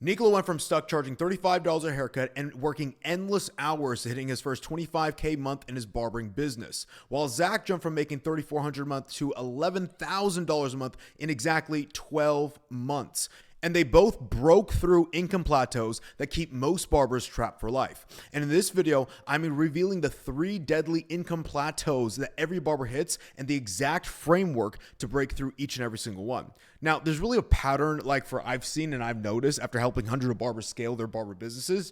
Nicolo went from stuck charging $35 a haircut and working endless hours to hitting his first $25K month in his barbering business, while Zach jumped from making $3,400 a month to $11,000 a month in exactly 12 months. And they both broke through income plateaus that keep most barbers trapped for life. And in this video, I'm revealing the 3 deadly income plateaus that every barber hits and the exact framework to break through each and every single one. Now, there's really a pattern I've seen and I've noticed after helping hundreds of barbers scale their barber businesses.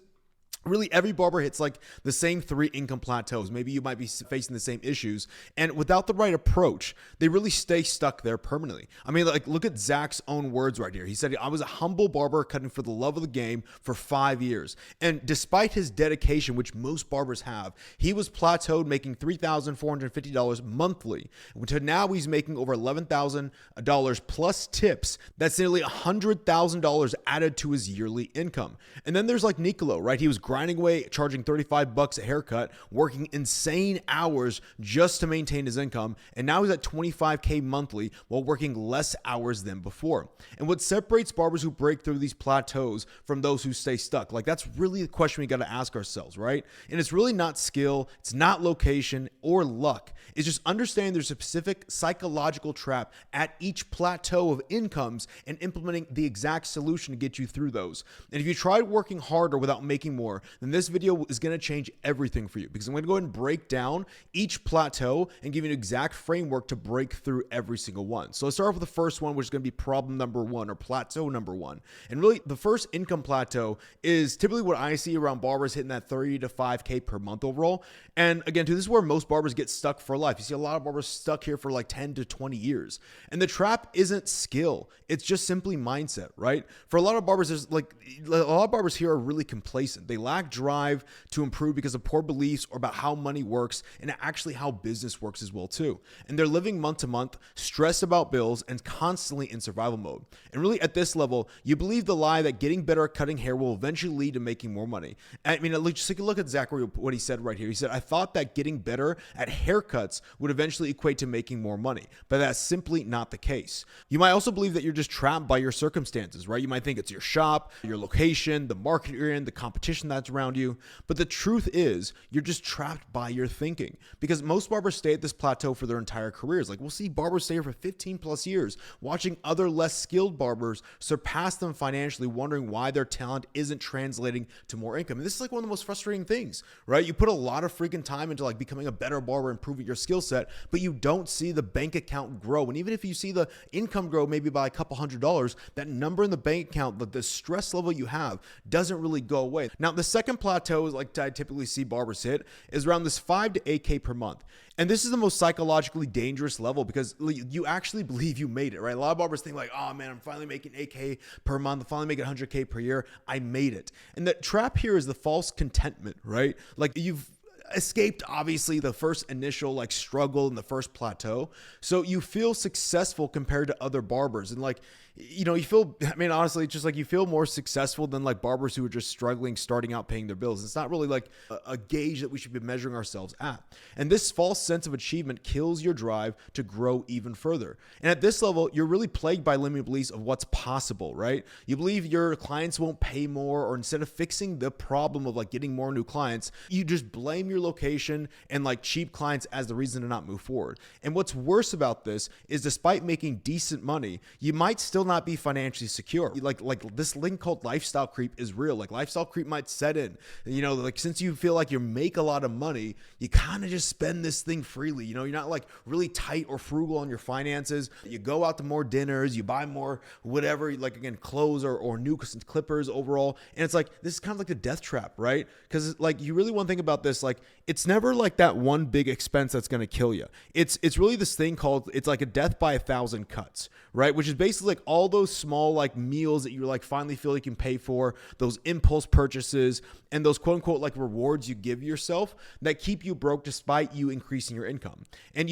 Really, every barber hits like the same 3 income plateaus. Maybe you might be facing the same issues. And without the right approach, they really stay stuck there permanently. I mean, like, look at Zach's own words right here. He said, I was a humble barber cutting for the love of the game for 5 years. And despite his dedication, which most barbers have, he was plateaued making $3,450 monthly. To now he's making over $11,000 plus tips. That's nearly $100,000 added to his yearly income. And then there's like Nicolo, right? He was grinding away, charging $35 a haircut, working insane hours just to maintain his income. And now he's at $25K monthly while working less hours than before. And what separates barbers who break through these plateaus from those who stay stuck? Like, that's really the question we got to ask ourselves, right? And it's really not skill, it's not location or luck. It's just understanding there's a specific psychological trap at each plateau of incomes and implementing the exact solution to get you through those. And if you tried working harder without making more, then this video is going to change everything for you, because I'm going to go ahead and break down each plateau and give you an exact framework to break through every single one. So let's start off with the first one, which is going to be problem number 1 or plateau number 1. And really, the first income plateau is typically what I see around barbers hitting that 30 to 5K per month overall. And again, this is where most barbers get stuck for life. You see a lot of barbers stuck here for like 10 to 20 years. And the trap isn't skill. It's just simply mindset, right? For a lot of barbers, there's like a lot of barbers here are really complacent. They lack drive to improve because of poor beliefs or about how money works and actually how business works as well too. And they're living month to month, stressed about bills and constantly in survival mode. And really at this level, you believe the lie that getting better at cutting hair will eventually lead to making more money. I mean, just take a look at Zachary, what he said right here. He said, I thought that getting better at haircuts would eventually equate to making more money, but that's simply not the case. You might also believe that you're just trapped by your circumstances, right? You might think it's your shop, your location, the market you're in, the competition that's around you. But the truth is, you're just trapped by your thinking, because most barbers stay at this plateau for their entire careers. Like, we'll see barbers stay here for 15 plus years, watching other less skilled barbers surpass them financially, wondering why their talent isn't translating to more income. And this is like one of the most frustrating things, right? You put a lot of freaking time into like becoming a better barber, improving your skill set, but you don't see the bank account grow. And even if you see the income grow maybe by a couple $100s, that number in the bank account, the stress level you have doesn't really go away. Now, the second plateau is like I typically see barbers hit is around this 5 to 8K per month. And this is the most psychologically dangerous level, because you actually believe you made it, right? A lot of barbers think like, oh man, I'm finally making 8K per month. I'm finally making 100K per year. I made it. And the trap here is the false contentment, right? Like, you've escaped obviously the first initial like struggle in the first plateau. So you feel successful compared to other barbers. And like, you know, you feel, I mean, honestly, just like you feel more successful than like barbers who are just struggling, starting out paying their bills. It's not really like a gauge that we should be measuring ourselves at. And this false sense of achievement kills your drive to grow even further. And at this level, you're really plagued by limiting beliefs of what's possible, right? You believe your clients won't pay more, or instead of fixing the problem of like getting more new clients, you just blame your location and like cheap clients as the reason to not move forward. And what's worse about this is, despite making decent money, you might still not be financially secure. Like this thing called lifestyle creep is real. Like, lifestyle creep might set in, you know, like since you feel like you make a lot of money, you kind of just spend this thing freely. You know, you're not like really tight or frugal on your finances. You go out to more dinners, you buy more, whatever, like again, clothes or new clippers overall. And it's like, this is kind of like a death trap, right? Because like, you really want to think about this, like, it's never like that one big expense that's going to kill you. It's really this thing called, it's like a death by 1,000 cuts, right? Which is basically like all those small like meals that you like finally feel you can pay for, those impulse purchases, and those quote unquote like rewards you give yourself that keep you broke despite you increasing your income. And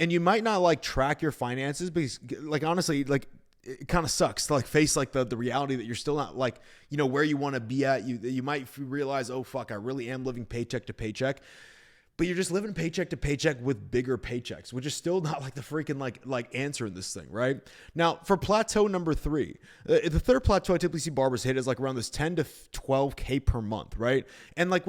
and you might not like track your finances, because like, honestly, like, it kind of sucks to like face like the reality that you're still not like, you know, where you want to be at. You might realize, oh fuck, I really am living paycheck to paycheck. but you're just living paycheck to paycheck with bigger paychecks, which is still not like the freaking like answer in this thing, right? Now for plateau number 3, the third plateau I typically see barbers hit is like around this 10 to 12K per month, right? And like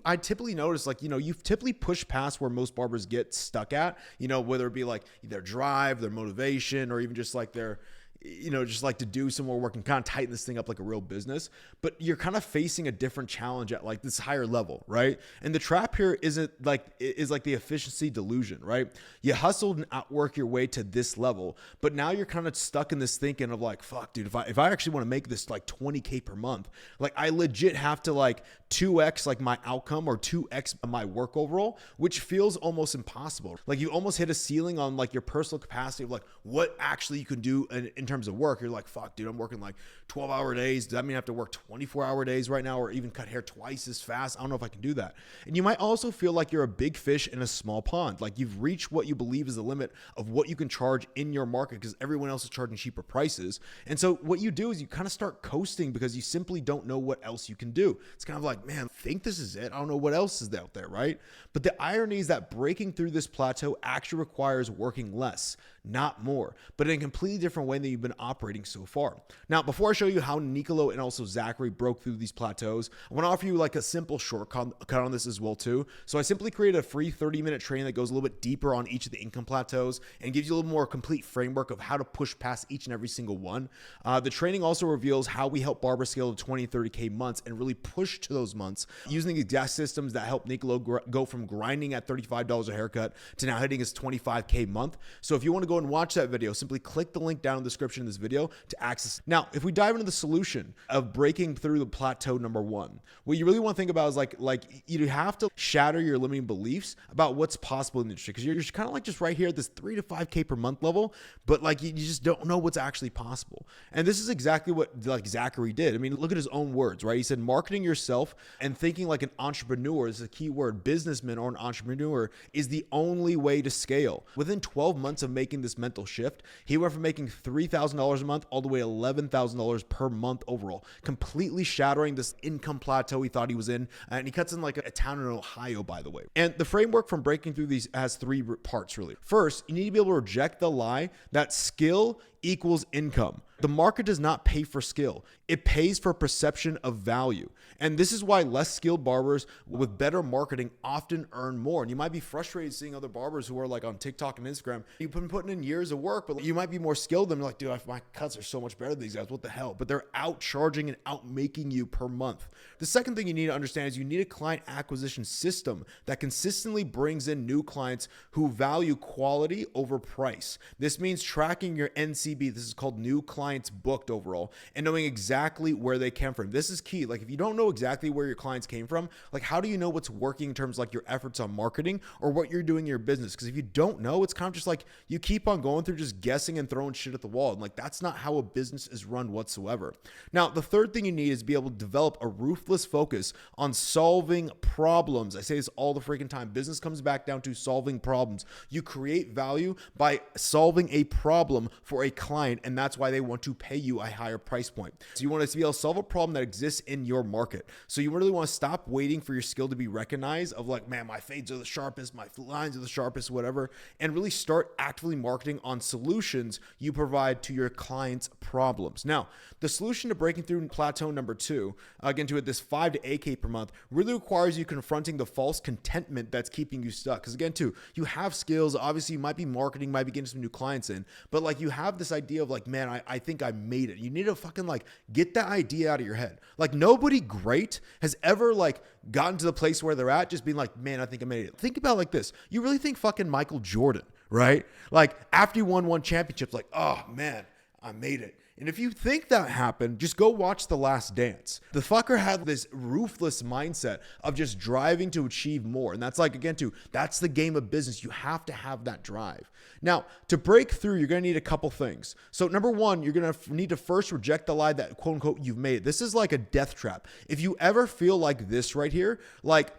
I typically notice, like, you've typically pushed past where most barbers get stuck at, whether it be like their drive, their motivation, or even just like their, just like to do some more work and kind of tighten this thing up like a real business. But you're kind of facing a different challenge at like this higher level, right? And the trap here is like the efficiency delusion, right? You hustled and outwork your way to this level, but now you're kind of stuck in this thinking of like, fuck, dude, if I actually want to make this like 20K per month, like I legit have to like 2x like my outcome or 2x my work overall, which feels almost impossible. Like you almost hit a ceiling on like your personal capacity of like what actually you can do in terms of work. You're like, fuck, dude, I'm working like 12-hour days. Does that mean I have to work 24-hour days right now, or even cut hair twice as fast? I don't know if I can do that. And you might also feel like you're a big fish in a small pond. Like you've reached what you believe is the limit of what you can charge in your market because everyone else is charging cheaper prices. And so what you do is you kind of start coasting because you simply don't know what else you can do. It's kind of like, man, I think this is it. I don't know what else is out there, right? But the irony is that breaking through this plateau actually requires working less, not more, but in a completely different way than you've been operating so far. Now, before I show you how Nicolo and also Zachary broke through these plateaus, I want to offer you like a simple shortcut on this as well too. So I simply created a free 30-minute training that goes a little bit deeper on each of the income plateaus and gives you a little more complete framework of how to push past each and every single one. The training also reveals how we help barbers scale to 20 and 30K months and really push to those months using the exact systems that help Nicolo go from grinding at $35 a haircut to now hitting his 25K month. So if you want to go and watch that video, simply click the link down in the description of this video to access. Now, if we dive into the solution of breaking through the plateau number 1, what you really want to think about is like you have to shatter your limiting beliefs about what's possible in the industry, because you're just kind of like just right here at this 3 to 5K per month level, but like you just don't know what's actually possible. And this is exactly what like Zachary did. I mean, look at his own words, right? He said, marketing yourself and thinking like an entrepreneur is a key word. Businessman or an entrepreneur is the only way to scale. Within 12 months of making this mental shift, he went from making $3,000 a month all the way $11,000 per month overall, completely shattering this income plateau he thought he was in. And he cuts in like a town in Ohio, by the way. And the framework from breaking through these has 3 parts really. First, you need to be able to reject the lie that skill equals income. The market does not pay for skill. It pays for perception of value. And this is why less skilled barbers with better marketing often earn more. And you might be frustrated seeing other barbers who are like on TikTok and Instagram. You've been putting in years of work, but you might be more skilled than like, dude, my cuts are so much better than these guys. What the hell? But they're out charging and out making you per month. The second thing you need to understand is you need a client acquisition system that consistently brings in new clients who value quality over price. This means tracking your NCB. This is called new clients booked overall, and knowing exactly where they came from. This is key. Like if you don't know exactly where your clients came from, like how do you know what's working in terms of like your efforts on marketing or what you're doing in your business? Because if you don't know, it's kind of just like you keep on going through just guessing and throwing shit at the wall. And like that's not how a business is run whatsoever. Now, the third thing you need is be able to develop a ruthless focus on solving problems. I say this all the freaking time. Business comes back down to solving problems. You create value by solving a problem for a client, and that's why they want to pay you a higher price point. So you want to be able to solve a problem that exists in your market. So you really want to stop waiting for your skill to be recognized of like, man, my fades are the sharpest, my lines are the sharpest, whatever, and really start actively marketing on solutions you provide to your clients' problems. Now, the solution to breaking through plateau number 2, again, to this 5 to 8K per month, really requires you confronting the false contentment that's keeping you stuck. Because again, too, you have skills. Obviously, you might be marketing, might be getting some new clients in, but like you have this idea of like, man, I think I made it. You need to fucking like get that idea out of your head. Like nobody great has ever like gotten to the place where they're at just being like, man, I think I made it. Think about it like this. You really think fucking Michael Jordan, right? Like after he won 1 championship, like, oh man, I made it. And if you think that happened, just go watch The Last Dance. The fucker had this ruthless mindset of just driving to achieve more. And that's like, again, too, that's the game of business. You have to have that drive. Now, to break through, you're going to need a couple things. So number 1, you're going to need to first reject the lie that quote unquote you've made it. This is like a death trap. If you ever feel like this right here, like,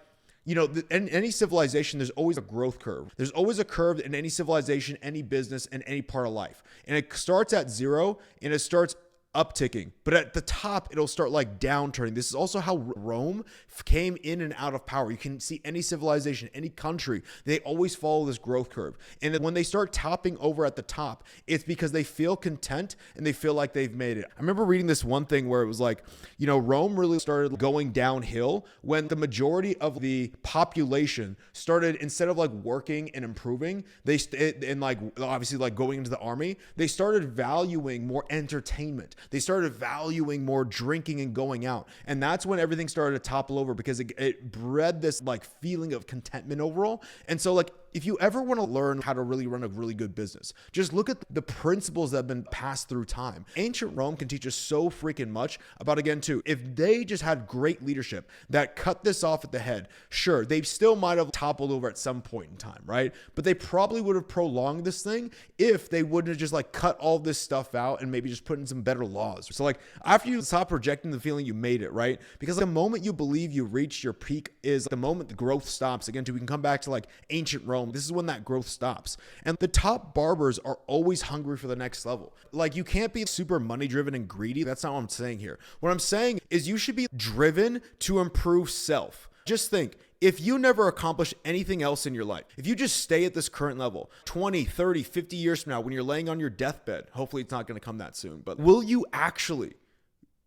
you know, in any civilization, there's always a growth curve. There's always a curve in any civilization, any business, and any part of life. And it starts at 0 and it starts upticking, but at the top, it'll start like downturning. This is also how Rome came in and out of power. You can see any civilization, any country, they always follow this growth curve. And when they start topping over at the top, it's because they feel content and they feel like they've made it. I remember reading this one thing where it was like, Rome really started going downhill when the majority of the population started, instead of like working and improving, and like obviously like going into the army, they started valuing more entertainment. They started valuing more drinking and going out. And that's when everything started to topple over, because it bred this like feeling of contentment overall. And so like, if you ever want to learn how to really run a really good business, just look at the principles that have been passed through time. Ancient Rome can teach us so freaking much about, again, too, if they just had great leadership that cut this off at the head, sure, they still might have toppled over at some point in time, right? But they probably would have prolonged this thing if they wouldn't have just like cut all this stuff out and maybe just put in some better laws. So like, after you stop projecting the feeling you made it, right? Because the moment you believe you reached your peak is the moment the growth stops. Again, too, we can come back to like ancient Rome. This is when that growth stops. And the top barbers are always hungry for the next level. Like, you can't be super money driven and greedy. That's not what I'm saying here. What I'm saying is you should be driven to improve self. Just think, if you never accomplish anything else in your life, if you just stay at this current level, 20, 30, 50 years from now, when you're laying on your deathbed, hopefully it's not going to come that soon, but will you actually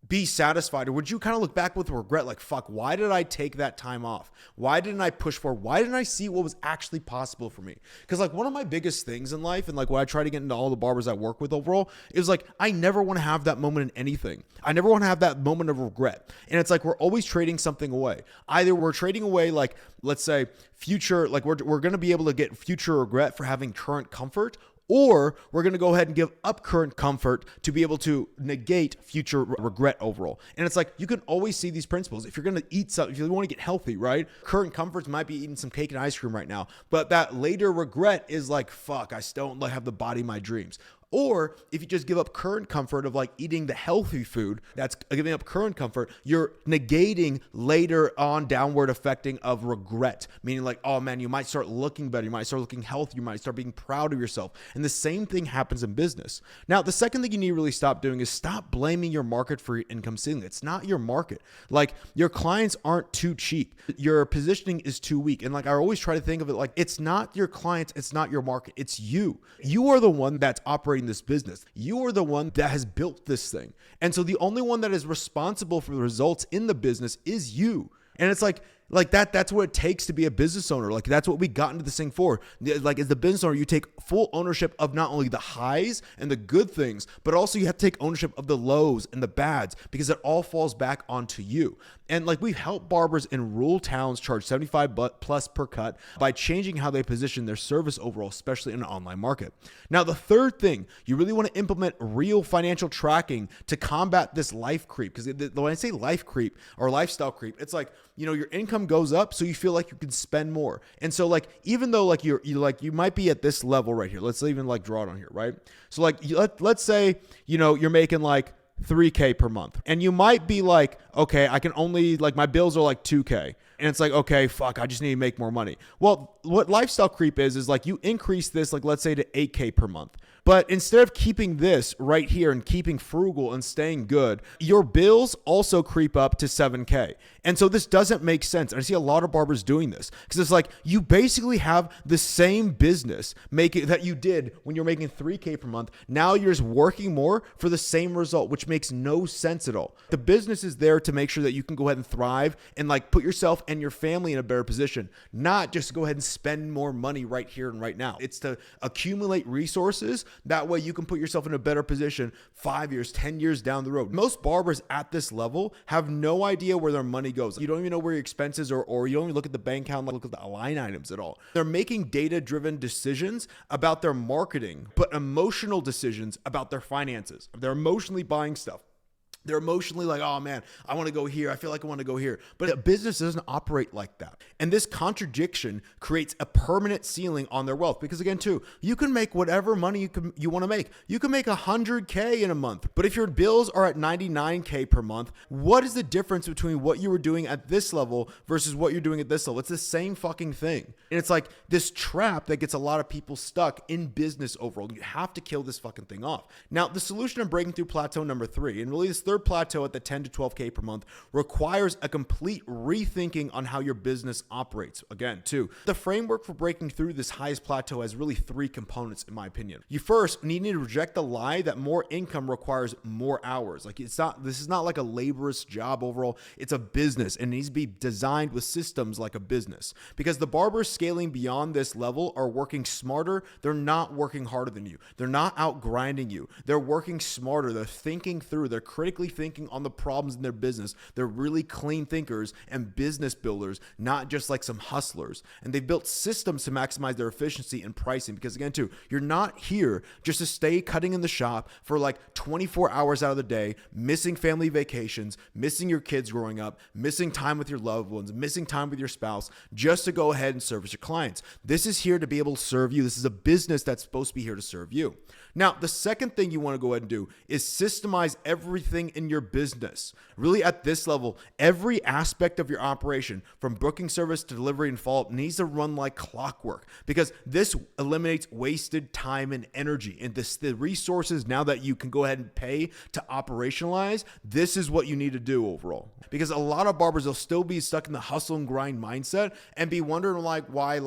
be satisfied? Or would you kind of look back with regret, like, fuck, why did I take that time off? Why didn't I push forward? Why didn't I see what was actually possible for me? Because like, one of my biggest things in life, and like what I try to get into all the barbers I work with overall, is like, I never want to have that moment in anything. I never want to have that moment of regret. And it's like, we're always trading something away. Either we're trading away, like, let's say future, like we're going to be able to get future regret for having current comfort, or we're going to go ahead and give up current comfort to be able to negate future regret overall. And it's like, you can always see these principles. If you're going to eat something, if you want to get healthy, right? Current comforts might be eating some cake and ice cream right now, but that later regret is like, fuck, I still don't like have the body of my dreams. Or if you just give up current comfort of like eating the healthy food, that's giving up current comfort, you're negating later on downward affecting of regret. Meaning like, oh man, you might start looking better. You might start looking healthy. You might start being proud of yourself. And the same thing happens in business. Now, the second thing you need to really stop doing is stop blaming your market for your income ceiling. It's not your market. Like, your clients aren't too cheap. Your positioning is too weak. And like, I always try to think of it like, it's not your clients. It's not your market. It's you. You are the one that's operating this business. You are the one that has built this thing. And so the only one that is responsible for the results in the business is you. And it's like that's what it takes to be a business owner. Like, that's what we got into this thing for. Like, as the business owner, you take full ownership of not only the highs and the good things, but also you have to take ownership of the lows and the bads, because it all falls back onto you. And like, we've helped barbers in rural towns charge 75 plus per cut by changing how they position their service overall, especially in an online market. Now, the third thing, you really want to implement real financial tracking to combat this life creep. Because when I say life creep or lifestyle creep, it's like, your income goes up, so you feel like you can spend more. And so like, even though like you might be at this level right here, let's even like draw it on here, right? So like, let's say, you're making like $3K per month, and you might be like, okay, I can only, like, my bills are like $2K. And it's like, okay, fuck, I just need to make more money. Well, what lifestyle creep is like, you increase this, like, let's say to 8K per month. But instead of keeping this right here and keeping frugal and staying good, your bills also creep up to 7K. And so this doesn't make sense. And I see a lot of barbers doing this, because it's like, you basically have the same business that you did when you're making 3K per month. Now you're just working more for the same result, which makes no sense at all. The business is there to make sure that you can go ahead and thrive and like put yourself and your family in a better position, not just go ahead and spend more money right here and right now. It's to accumulate resources. That way you can put yourself in a better position 5 years, 10 years down the road. Most barbers at this level have no idea where their money goes. You don't even know where your expenses are, or you don't even look at the bank account, look at the line items at all. They're making data-driven decisions about their marketing, but emotional decisions about their finances. They're emotionally buying stuff. They're emotionally like, oh man, I want to go here. I feel like I want to go here. But a business doesn't operate like that. And this contradiction creates a permanent ceiling on their wealth. Because again, too, you can make whatever money you want to make. You can make $100K in a month. But if your bills are at $99K per month, what is the difference between what you were doing at this level versus what you're doing at this level? It's the same fucking thing. And it's like this trap that gets a lot of people stuck in business overall. You have to kill this fucking thing off. Now, the solution of breaking through plateau number 3, and really this third plateau at the 10 to 12K per month, requires a complete rethinking on how your business operates. Again, too, the framework for breaking through this highest plateau has really 3 components, in my opinion. You first need to reject the lie that more income requires more hours. Like this is not like a laborious job overall. It's a business and it needs to be designed with systems like a business, because the barbers scaling beyond this level are working smarter. They're not working harder than you. They're not out grinding you. They're working smarter. They're thinking through. They're critically thinking on the problems in their business. They're really clean thinkers and business builders, not just like some hustlers. And they've built systems to maximize their efficiency and pricing, because again, too, you're not here just to stay cutting in the shop for like 24 hours out of the day, missing family vacations, missing your kids growing up, missing time with your loved ones, missing time with your spouse, just to go ahead and service your clients. This is here to be able to serve you. This is a business that's supposed to be here to serve you. Now, the second thing you want to go ahead and do is systemize everything in your business. Really, at this level, every aspect of your operation, from booking service to delivery and follow-up, needs to run like clockwork, because this eliminates wasted time and energy. And the resources now that you can go ahead and pay to operationalize, this is what you need to do overall. Because a lot of barbers will still be stuck in the hustle and grind mindset and be wondering why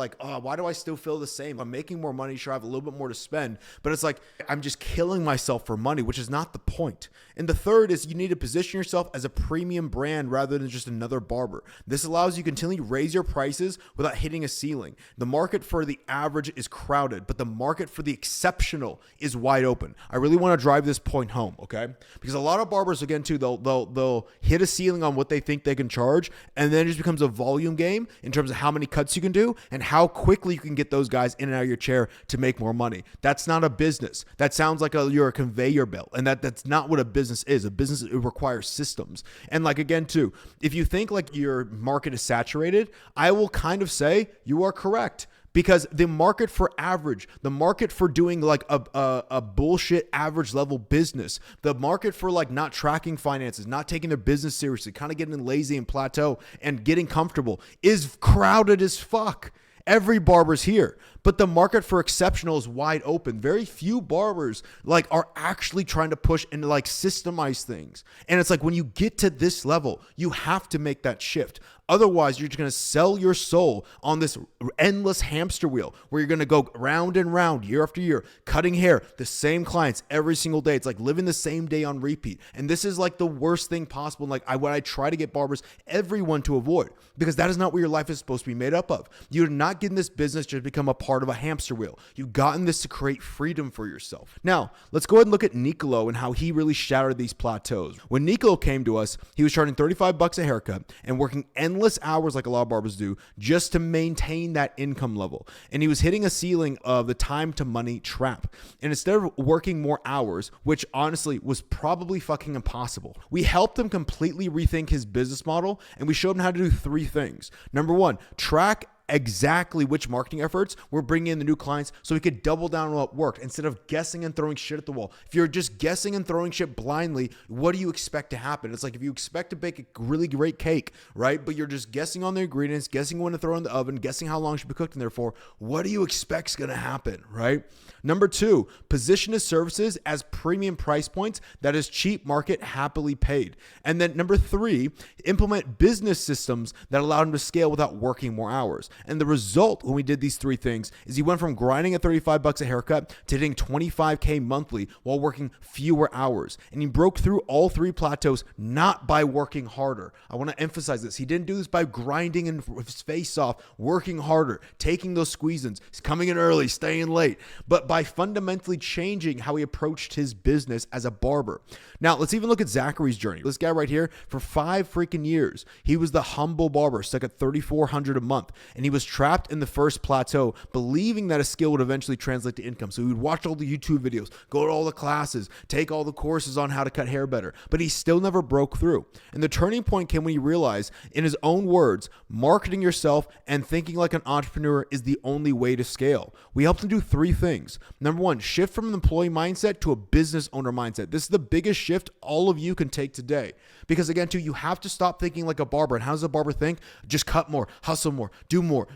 do I still feel the same? I'm making more money, sure, I have a little bit more to spend, but it's like I'm just killing myself for money, which is not the point. And the third is you need to position yourself as a premium brand rather than just another barber. This allows you to continually raise your prices without hitting a ceiling. The market for the average is crowded, but the market for the exceptional is wide open. I really want to drive this point home, okay? Because a lot of barbers, again, too, they'll hit a ceiling on what they think they can charge, and then it just becomes a volume game in terms of how many cuts you can do and how quickly you can get those guys in and out of your chair to make more money. That's not a business. That sounds like you're a conveyor belt, and that's not what a business is. A business, it requires systems. And like, again, too, if you think like your market is saturated, I will kind of say you are correct. Because the market for average, the market for doing like a bullshit average level business, the market for like not tracking finances, not taking their business seriously, kind of getting lazy and plateau and getting comfortable is crowded as fuck. Every barber's here, but the market for exceptional is wide open. Very few barbers like are actually trying to push and like systemize things. And it's like when you get to this level, you have to make that shift. Otherwise, you're just going to sell your soul on this endless hamster wheel where you're going to go round and round year after year, cutting hair, the same clients every single day. It's like living the same day on repeat. And this is like the worst thing possible. Like what I try to get barbers, everyone to avoid, because that is not what your life is supposed to be made up of. You're not getting this business just become a part of a hamster wheel. You've gotten this to create freedom for yourself. Now, let's go ahead and look at Nicolo and how he really shattered these plateaus. When Nicolo came to us, he was charging $35 a haircut and working endless hours like a lot of barbers do just to maintain that income level. And he was hitting a ceiling of the time to money trap. And instead of working more hours, which honestly was probably fucking impossible, we helped him completely rethink his business model, and we showed him how to do 3 things. Number 1, track exactly which marketing efforts we're bringing in the new clients so we could double down on what worked instead of guessing and throwing shit at the wall. If you're just guessing and throwing shit blindly, what do you expect to happen? It's like if you expect to bake a really great cake, right? But you're just guessing on the ingredients, guessing when to throw in the oven, guessing how long it should be cooked in there for. What do you expect is going to happen, right? Number 2, position his services as premium price points that is cheap market happily paid. And then number 3, implement business systems that allow him to scale without working more hours. And the result when we did these 3 things is he went from grinding at $35 a haircut to hitting $25K monthly while working fewer hours. And he broke through all 3 plateaus not by working harder. I want to emphasize this. He didn't do this by grinding his face off, working harder, taking those squeeze-ins, coming in early, staying late, but by fundamentally changing how he approached his business as a barber. Now, let's even look at Zachary's journey. This guy right here, for 5 freaking years, he was the humble barber stuck at $3,400 a month. And he was trapped in the first plateau, believing that a skill would eventually translate to income. So he would watch all the YouTube videos, go to all the classes, take all the courses on how to cut hair better, but he still never broke through. And the turning point came when he realized, in his own words, marketing yourself and thinking like an entrepreneur is the only way to scale. We helped him do 3 things. Number 1, shift from an employee mindset to a business owner mindset. This is the biggest shift all of you can take today. Because again, too, you have to stop thinking like a barber. And how does a barber think? Just cut more, hustle more, do more.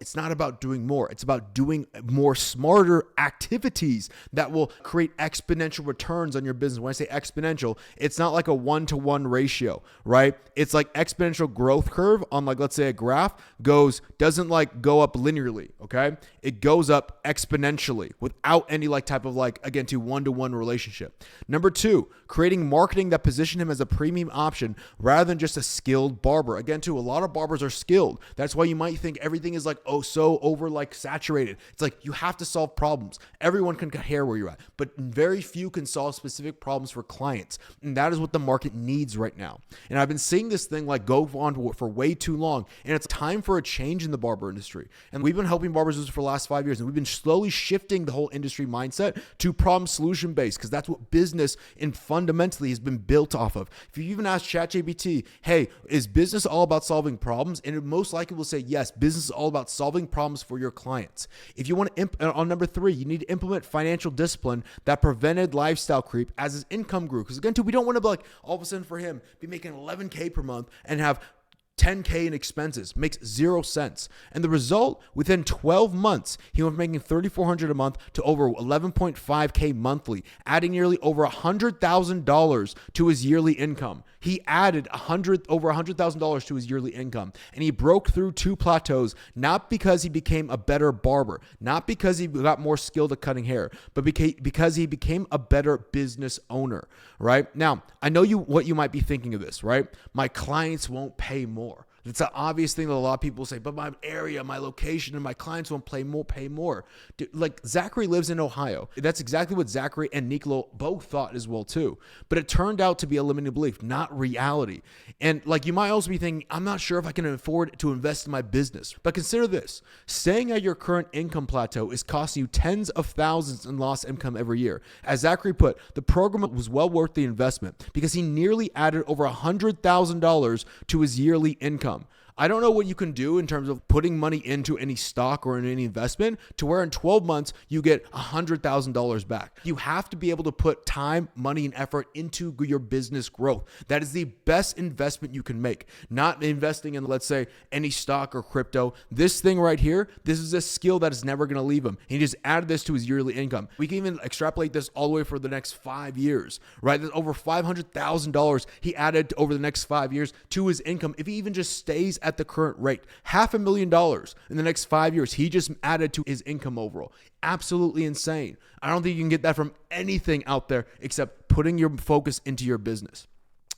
It's not about doing more. It's about doing more smarter activities that will create exponential returns on your business. When I say exponential, it's not like a 1-to-1 ratio, right? It's like exponential growth curve on, like, let's say a graph doesn't like go up linearly, okay? It goes up exponentially without any like type of like, again, to 1-to-1 relationship. Number 2, creating marketing that position him as a premium option rather than just a skilled barber. Again, too, a lot of barbers are skilled. That's why you might think everything is like, oh, so over like saturated. It's like, you have to solve problems. Everyone can cut hair where you're at, but very few can solve specific problems for clients. And that is what the market needs right now. And I've been seeing this thing like go on for way too long. And it's time for a change in the barber industry. And we've been helping barbers do this for the last 5 years. And we've been slowly shifting the whole industry mindset to problem solution based, because that's what business and fundamentally has been built off of. If you even ask ChatGPT, hey, is business all about solving problems? And it most likely will say, yes, business is all about solving problems for your clients. If you want to, on number 3, you need to implement financial discipline that prevented lifestyle creep as his income grew. Because again, too, we don't want to be like, all of a sudden for him, be making $11K per month and have $10K in expenses. Makes 0 sense. And the result, within 12 months, he went from making $3,400 a month to over $11.5K monthly, adding nearly over $100,000 to his yearly income. He added over $100,000 to his yearly income, and he broke through 2 plateaus, not because he became a better barber, not because he got more skilled at cutting hair, but because he became a better business owner, right? Now, I know what you might be thinking of this, right? My clients won't pay more. It's an obvious thing that a lot of people say, but my area, my location, and my clients won't pay more. Dude, like Zachary lives in Ohio. That's exactly what Zachary and Nicolo both thought as well too. But it turned out to be a limiting belief, not reality. And like you might also be thinking, I'm not sure if I can afford to invest in my business. But consider this, staying at your current income plateau is costing you tens of thousands in lost income every year. As Zachary put, the program was well worth the investment because he nearly added over $100,000 to his yearly income. I don't know what you can do in terms of putting money into any stock or in any investment to where in 12 months you get $100,000 back. You have to be able to put time, money, and effort into your business growth. That is the best investment you can make. Not investing in, let's say, any stock or crypto. This thing right here, this is a skill that is never going to leave him. He just added this to his yearly income. We can even extrapolate this all the way for the next 5 years, right? There's over $500,000 he added over the next 5 years to his income if he even just stays at the current rate. $500,000 in the next 5 years he just added to his income overall. Absolutely insane. I don't think you can get that from anything out there except putting your focus into your business.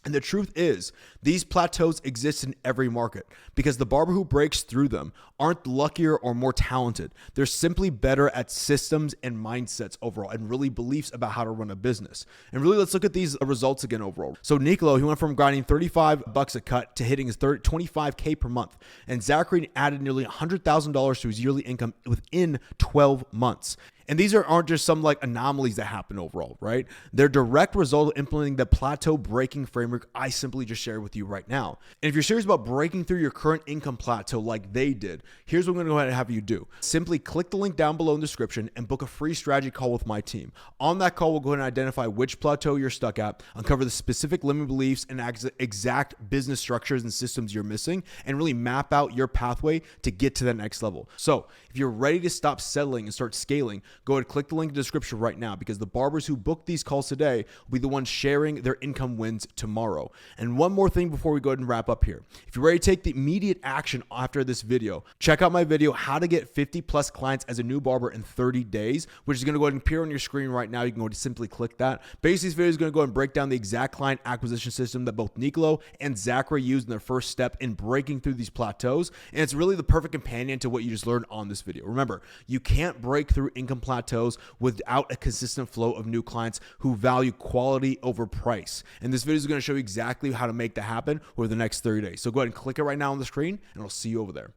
And the truth is, these plateaus exist in every market because the barber who breaks through them aren't luckier or more talented. They're simply better at systems and mindsets overall and really beliefs about how to run a business. And really, let's look at these results again overall. So Nicolo, he went from grinding $35 a cut to hitting his $25K per month. And Zachary added nearly $100,000 to his yearly income within 12 months. And these aren't just some like anomalies that happen overall, right? They're direct result of implementing the plateau breaking framework I simply just shared with you right now. And if you're serious about breaking through your current income plateau like they did, here's what I'm going to go ahead and have you do. Simply click the link down below in the description and book a free strategy call with my team. On that call, we'll go ahead and identify which plateau you're stuck at, uncover the specific limiting beliefs and exact business structures and systems you're missing, and really map out your pathway to get to that next level. So if you're ready to stop settling and start scaling, go ahead and click the link in the description right now because the barbers who book these calls today will be the ones sharing their income wins tomorrow. And one more thing before we go ahead and wrap up here. If you're ready to take the immediate action after this video, check out my video, how to get 50 plus clients as a new barber in 30 days, which is going to go ahead and appear on your screen right now. You can go ahead and simply click that. Basically, this video is going to go ahead and break down the exact client acquisition system that both Nicolo and Zachary used in their first step in breaking through these plateaus. And it's really the perfect companion to what you just learned on this video. Remember, you can't break through income plateaus without a consistent flow of new clients who value quality over price. And this video is going to show you exactly how to make that happen over the next 30 days. So go ahead and click it right now on the screen and I'll see you over there.